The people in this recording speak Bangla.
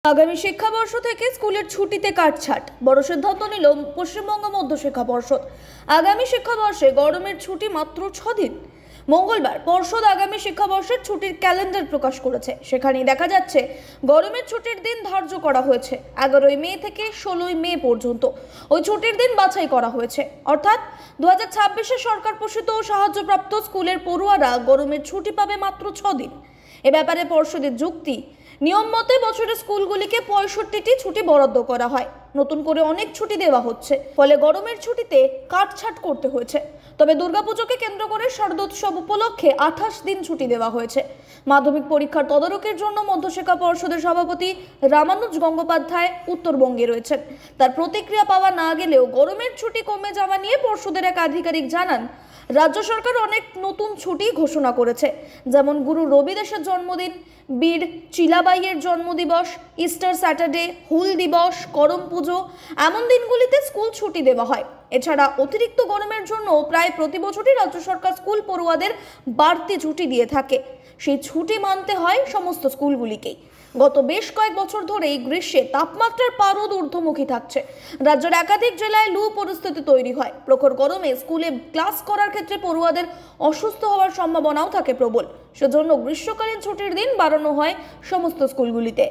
আগামী শিক্ষাবর্ষ থেকে স্কুলের ছুটিতে কাটছাঁট বড় সিদ্ধান্ত নিল পশ্চিমবঙ্গ মধ্যশিক্ষা পর্ষদ। আগামী শিক্ষাবর্ষে গরমের ছুটি মাত্র 6 দিন। মঙ্গলবার পর্ষদ আগামী শিক্ষাবর্ষের ছুটির ক্যালেন্ডার প্রকাশ করেছে। সেখানেই দেখা যাচ্ছে গরমের ছুটির দিন ধার্য করা হয়েছে 11ই মে থেকে 16ই মে পর্যন্ত। ওই ছুটির দিন বাছাই করা হয়েছে, অর্থাৎ 2026-এ সরকার পোষিত ও সাহায্যপ্রাপ্ত স্কুলের পড়ুয়ারা গরমের ছুটি পাবে মাত্র 6 দিন। এ ব্যাপারে পর্ষদের যুক্তি, নিয়ম মতে বছরে স্কুলগুলিকে 65টি ছুটি বরাদ্দ করা হয়, নতুন করে অনেক ছুটি দেওয়া হচ্ছে, ফলে গরমের ছুটিতে কাটছাঁট করতে হয়েছে। তবে দুর্গাপুজোকে কেন্দ্র করে শারদোৎসব উপলক্ষে 28 দিন ছুটি দেওয়া হয়েছে। মাধ্যমিক পরীক্ষার তদারকির জন্য মধ্যশিক্ষা পর্ষদের সভাপতি রামানুজ গঙ্গোপাধ্যায় উত্তরবঙ্গে রয়েছেন। তার প্রতিক্রিয়া পাওয়া না গেলেও গরমের ছুটি কমে যাওয়া নিয়ে পর্ষদের এক আধিকারিক জানান, রাজ্য সরকার অনেক নতুন ছুটি ঘোষণা করেছে, যেমন গুরু রবিদাসের জন্মদিন, বীর চিলাবাইয়ের জন্মদিবস, ইস্টার স্যাটারডে, হুল দিবস, করম পুজো, এমন দিনগুলিতে স্কুল ছুটি দেওয়া হয়। এছাড়া অতিরিক্ত গরমের জন্য প্রায় প্রতি বছরই রাজ্য সরকার স্কুল পড়ুয়াদের বাড়তি ছুটি দিয়ে থাকে। সেই ছুটি মানতে হয় সমস্ত স্কুলগুলিকেই। গত বেশ কয়েক বছর ধরেই গ্রীষ্মে তাপমাত্রার পারদ ঊর্ধ্বমুখী থাকছে। রাজ্যের একাধিক জেলায় লু পরিস্থিতি তৈরি হয়। প্রখর গরমে স্কুলে ক্লাস করার ক্ষেত্রে পড়ুয়াদের অসুস্থ হওয়ার সম্ভাবনাও থাকে প্রবল। সেজন্য গ্রীষ্মকালীন ছুটির দিন বাড়ানো হয় সমস্ত স্কুলগুলিতে।